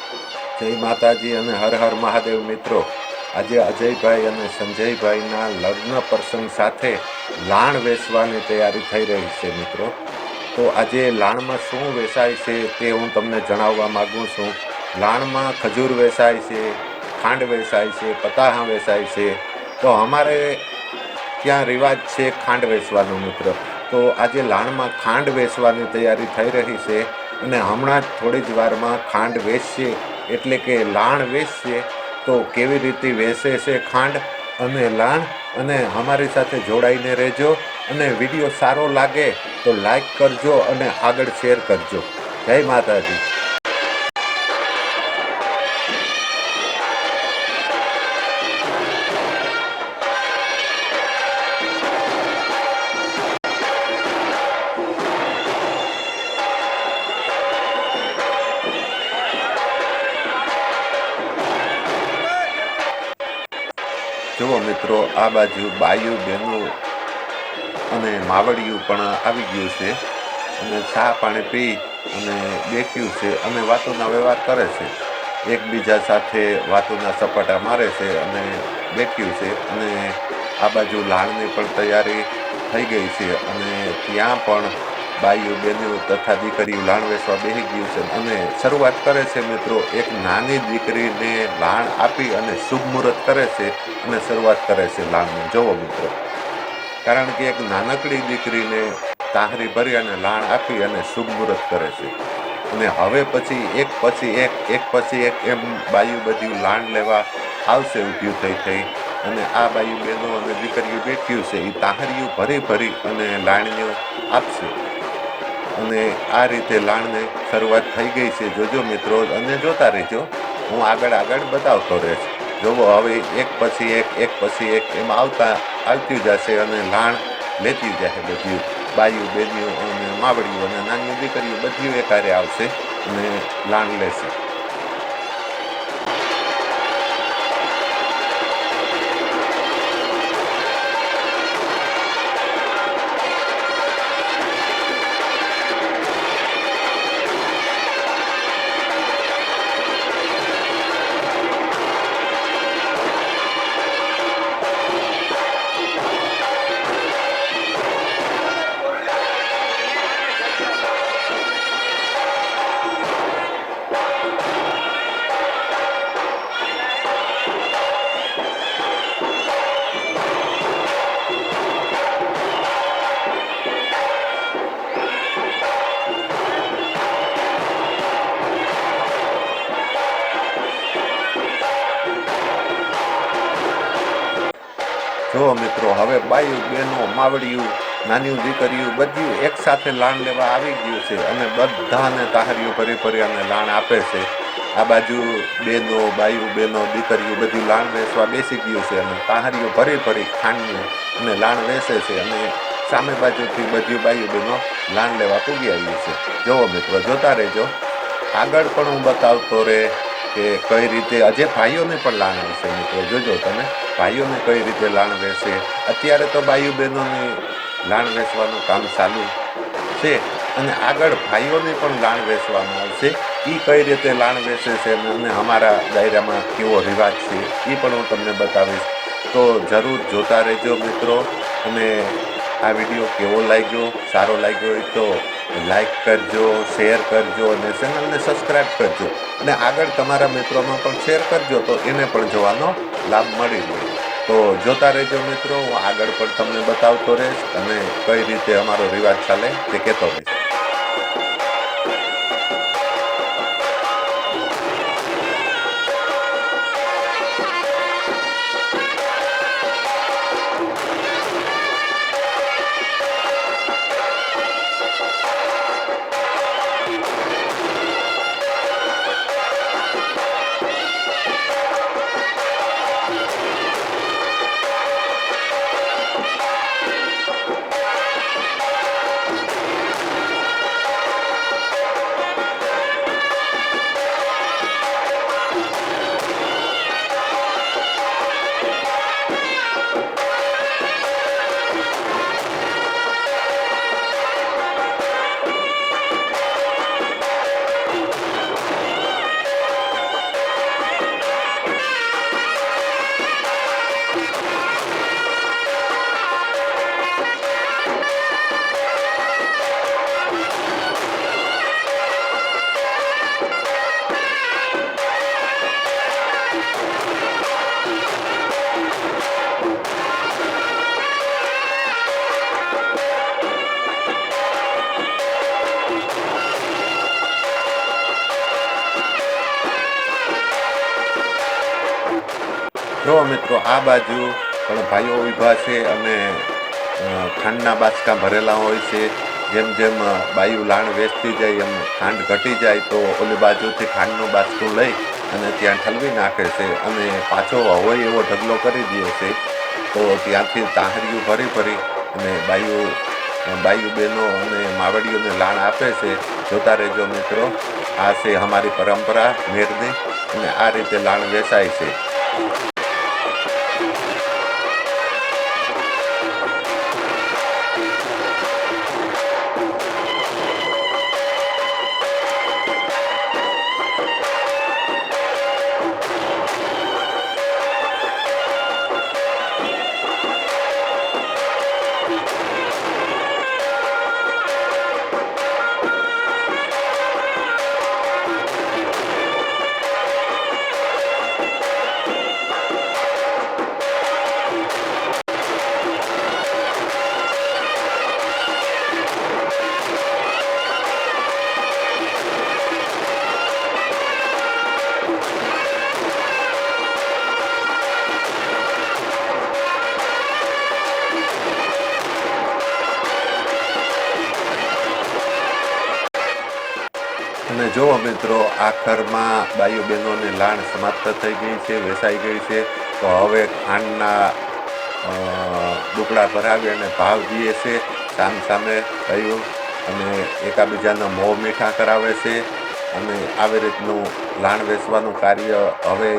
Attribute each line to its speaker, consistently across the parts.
Speaker 1: જય માતાજી અને હર હર મહાદેવ મિત્રો। આજે અજયભાઈ અને સંજયભાઈના લગ્ન પ્રસંગ સાથે લાણ વેચવાની તૈયારી થઈ રહી છે મિત્રો। તો આજે લાણમાં શું વેચાય છે તે હું તમને જણાવવા માગું છું। લાણમાં ખજૂર વેચાય છે, ખાંડ વેચાય છે, પતાહા વેચાય છે। તો અમારે ત્યાં રિવાજ છે ખાંડ વેચવાનો મિત્ર। તો આજે લાણમાં ખાંડ વેચવાની તૈયારી થઈ રહી છે અને હમણાં જ થોડી જ વારમાં ખાંડ વેચશે, એટલે કે લાણ વેચશે। તો કેવી રીતે વેચે છે ખાંડ અને લાણ, અને અમારી સાથે જોડાઈને રહેજો। અને વિડીયો સારો લાગે તો લાઈક કરજો અને આગળ શેર કરજો। જય માતાજી। જુઓ મિત્રો, આ બાજુ બાયું બહેનો અને માવડિયું પણ આવી ગયું છે અને ચા પાણી પી અને બેઠ્યું છે અને વાતોના વ્યવહાર કરે છે। એકબીજા સાથે વાતોના સપાટા મારે છે અને બેઠ્યું છે। અને આ બાજુ લાણની પણ તૈયારી થઈ ગઈ છે અને ત્યાં પણ બાઈઓ બહેનો તથા દીકરીઓ લાણ વેચવા બેસી ગયું છે અને શરૂઆત કરે છે મિત્રો। એક નાની દીકરીને લાણ આપી અને શુભ મુહૂર્ત કરે છે અને શરૂઆત કરે છે લાણની। જોવો મિત્રો, કારણ કે એક નાનકડી દીકરીને તાહરી ભરી અને લાણ આપી અને શુભ મુહૂર્ત કરે છે અને હવે પછી એક પછી એક એમ બાયું બધી લાણ લેવા આવશે ઊભી થઈ અને આ બાયું બહેનો અને દીકરીઓ બેઠ્યું છે એ તાહરીઓ ભરી અને લાણીઓ આપશે અને આ રીતે લાણને શરૂઆત થઈ ગઈ છે। જોજો મિત્રો અને જોતા રહેજો, હું આગળ બતાવતો રહીશ। જોવો હવે એક પછી એક એમ આવતી જશે અને લાણ લેતી જશે। બધી બાયું બેનીઓ અને માવડીઓ અને નાની દીકરીઓ બધી એકારે આવશે અને લાણ લેશે। જુઓ મિત્રો, હવે બાયું બહેનો માવડિયું નાની દીકરીઓ બધું એક સાથે લાણ લેવા આવી ગયું છે અને બધાને તાહરીઓ ભરી અને લાણ આપે છે। આ બાજુ બહેનો બાયું બહેનો દીકરીઓ બધી લાણ વેચવા બેસી ગયું છે અને તાહરીઓ ભરી ખાંડની અને લાણ વેચે છે અને સામે બાજુથી બધી બાયું બહેનો લાણ લેવા પૂગી આવી છે। જુઓ મિત્રો, જોતા રહેજો, આગળ પણ હું બતાવતો રહે કે કઈ રીતે આજે ભાઈઓને પણ લાણ આવશે મિત્રો। જોજો તમે, ભાઈઓને કઈ રીતે લાણ વેચે। અત્યારે તો બાયું બહેનોની લાણ વેચવાનું કામ ચાલુ છે અને આગળ ભાઈઓને પણ લાણ વેચવામાં આવશે। એ કઈ રીતે લાણ વેચે છે અને અમારા દાયરામાં કેવો રિવાજ છે એ પણ હું તમને બતાવીશ। તો જરૂર જોતા રહેજો મિત્રો। અને આ વિડીયો કેવો લાગ્યો, સારો લાગ્યો હોય તો લાઈક કરજો, શેર કરજો અને ચેનલને સબસ્ક્રાઈબ કરજો અને આગળ તમારા મિત્રોમાં પણ શેર કરજો તો એને પણ જોવાનો લાભ મળી જાય। તો જોતા રહેજો મિત્રો, હું આગળ પણ તમને બતાવતો રહીશ અને કઈ રીતે અમારો રિવાજ ચાલે તે કહેતો રહીશ। જો મિત્રો આ બાજુ પણ ભાઈઓ ઊભા છે અને ખાંડના બાચકા ભરેલા હોય છે. જેમ જેમ બાયું લાણ વેચતી જાય એમ ખાંડ ઘટી જાય તો ઓલી બાજુથી ખાંડનું બાચકું લઈ અને ત્યાં ઠલવી નાખે છે અને પાછો હોય એવો ઢગલો કરી દે છે. તો ત્યાંથી તાહરિયું ભરી ભરી અને બાયું બહેનો અને માવડીઓને લાણ આપે છે. જોતા રહેજો મિત્રો, આ છે અમારી પરંપરા મેરની અને આ રીતે લાણ વેચાય છે. અને જુઓ મિત્રો, આખરમાં બાયુ બહેનોની લાણ સમાપ્ત થઈ ગઈ છે, વેચાઈ ગઈ છે. તો હવે ખાંડના ડુકડા ભરાવી અને ભાવ દે છે સામે બાયું અને એકાબીજાના મોં મીઠા કરાવે છે. અને આવી રીતનું લાણ વેચવાનું કાર્ય હવે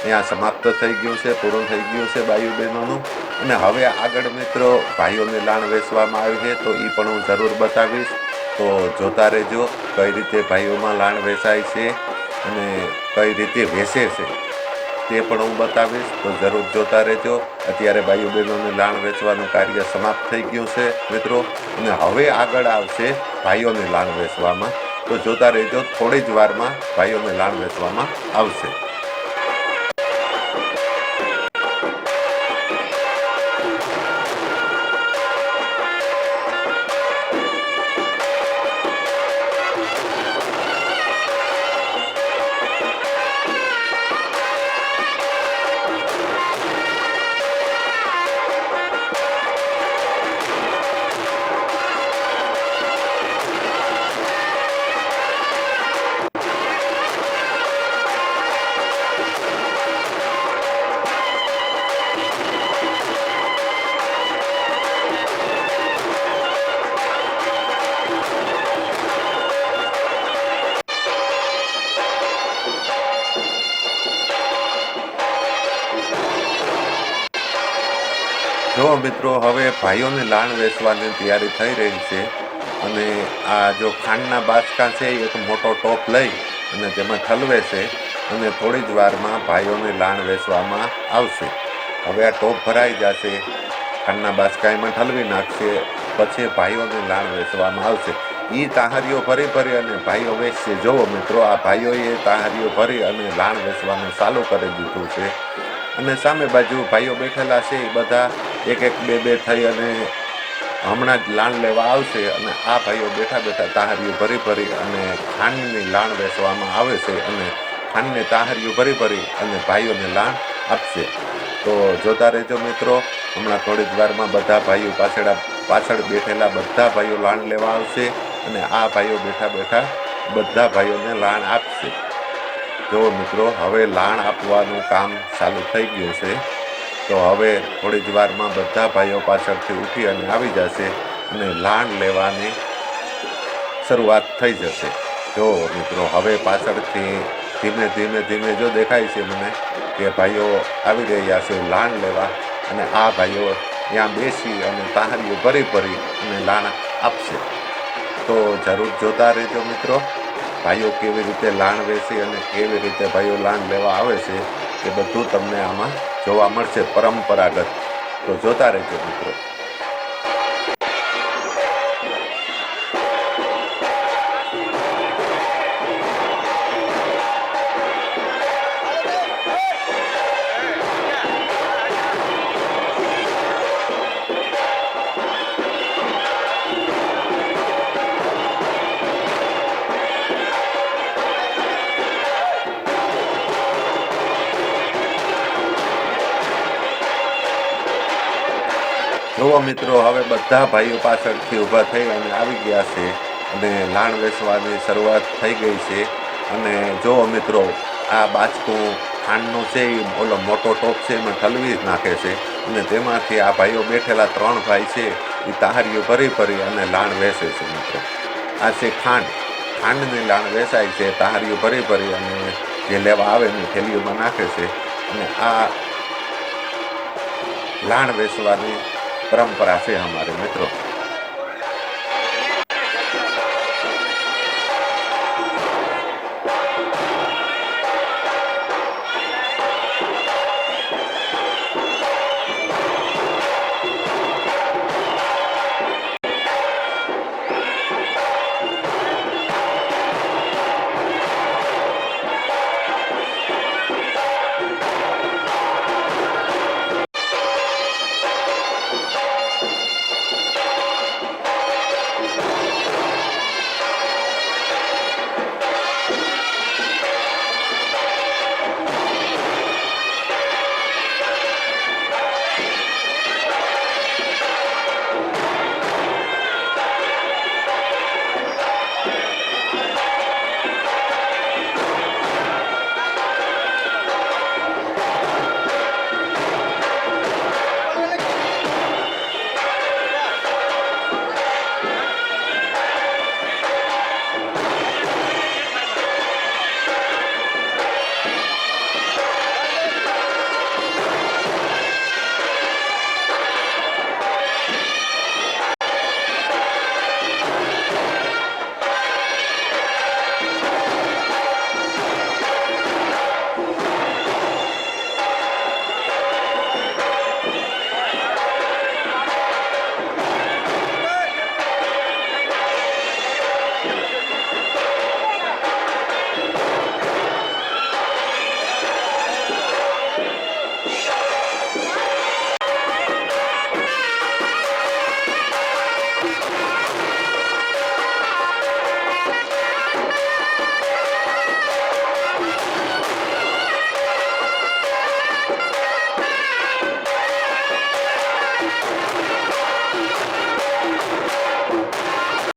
Speaker 1: ત્યાં સમાપ્ત થઈ ગયું છે, પૂરું થઈ ગયું છે બાયુ બહેનોનું. અને હવે આગળ મિત્રો ભાઈઓની લાણ વેચવામાં આવી છે તો એ પણ હું જરૂર બતાવીશ. તો જોતા રહેજો કઈ રીતે ભાઈઓમાં લાણ વેચાય છે અને કઈ રીતે વેચે છે તે પણ હું બતાવીશ. તો જરૂર જોતા રહેજો. અત્યારે બાયુ બહેનોની લાણ વેચવાનું કાર્ય સમાપ્ત થઈ ગયું છે મિત્રો, અને હવે આગળ આવશે ભાઈઓની લાણ વેચવામાં. તો જોતા રહેજો, થોડી જ વારમાં ભાઈઓની લાણ વેચવામાં આવશે. જો મિત્રો, હવે ભાઈઓની લાણ વેચવાની તૈયારી થઈ રહી છે. અને આ જો ખાંડના બાચકા છે એક મોટો ટોપ લઈ અને તેમાં ઠલવે છે અને થોડી જ વારમાં ભાઈઓની લાણ વેચવામાં આવશે. હવે આ ટોપ ભરાઈ જશે, ખાંડના બાચકા એમાં ઠલવી નાખશે, પછી ભાઈઓની લાણ વેચવામાં આવશે. એ તાહરીઓ ભરી ભરી અને ભાઈઓ વેચશે. જુઓ મિત્રો, આ ભાઈઓએ તાહરીઓ ભરી અને લાણ વેચવાનું ચાલુ કરી દીધું છે. અને સામે બાજુ ભાઈઓ બેઠેલા છે એ બધા એક એક બે થઈ અને હમણાં જ લાણ લેવા આવશે. અને આ ભાઈઓ બેઠા બેઠા તાહરીઓ ભરી ભરી અને ખાંડની લાણ વેચવામાં આવે છે અને ખાંડની તાહરીઓ ભરી ભરી અને ભાઈઓને લાણ આપશે. તો જોતા રહેજો મિત્રો, હમણાં થોડી જ વારમાં બધા ભાઈઓ પાછળ બેઠેલા બધા ભાઈઓ લાણ લેવા આવશે અને આ ભાઈઓ બેઠા બેઠા બધા ભાઈઓને લાણ આપશે. જો મિત્રો, હવે લાણ આપવાનું કામ ચાલુ થઈ ગયું છે. તો હવે થોડી જ વારમાં બધા ભાઈઓ પાછળથી ઉઠી અને આવી જશે અને લાણ લેવાની શરૂઆત થઈ જશે. જો મિત્રો, હવે પાછળથી ધીમે ધીમે ધીમે જો દેખાય છે મને કે ભાઈઓ આવી રહ્યા છે લાણ લેવા. અને આ ભાઈઓ ત્યાં બેસી અને તાહરીઓ ભરી ભરી અને લાણ આપશે. તો જરૂર જોતા રહેજો મિત્રો, ભાઈઓ કેવી રીતે લાણ વેચે અને કેવી રીતે ભાઈઓ લાણ લેવા આવે છે એ બધું તમને આમાં જોવા મળશે પરંપરાગત. તો જોતા રહેજો મિત્રો. જુઓ મિત્રો, હવે બધા ભાઈઓ પાછળથી ઊભા થઈ અને આવી ગયા છે અને લાણ વેચવાની શરૂઆત થઈ ગઈ છે. અને જુઓ મિત્રો, આ બાચકું ખાંડનું છે એ ઓલો મોટો ટોપ છે એમાં ઠલવી જ નાખે છે અને તેમાંથી આ ભાઈઓ બેઠેલા 3 ભાઈ છે એ તાહરીઓ ભરી અને લાણ વેચે છે મિત્રો. આ છે ખાંડની લાણ વેચાય છે, તાહરીઓ ભરી અને જે લેવા આવે એની થેલીઓમાં નાખે છે. અને આ લાણ વેચવાની પરંપરા છે અમારે મિત્રો.